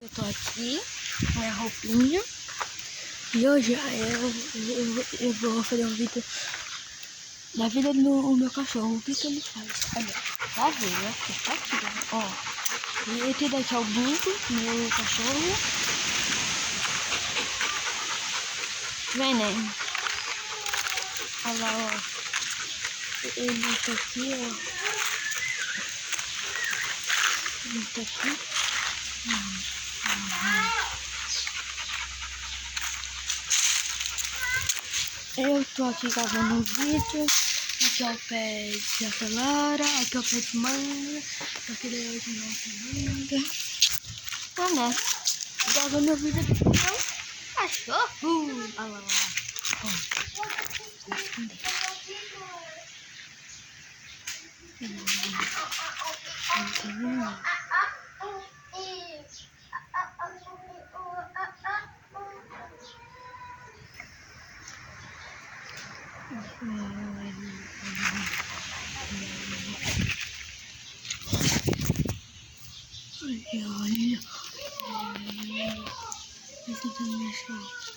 Eu tô aqui, minha roupinha. E hoje eu vou fazer um vídeo da vida do meu cachorro. O que que ele faz? Olha, tá vendo? Tá aqui, ó. E esse daqui é o Bunto, meu cachorro. Vem, né? Olha lá, ó. Ele tá aqui, ó. Ele tá aqui. Eu tô aqui gravando um vídeo. Aqui é o pé de acelera, aqui é o pé de manga, aqui é de nossa manga. Ah, né? Gravando o vídeo do meu cachorro. Olha lá, olha lá. Ó, vou esconder. Olha, olha. Esse também achou.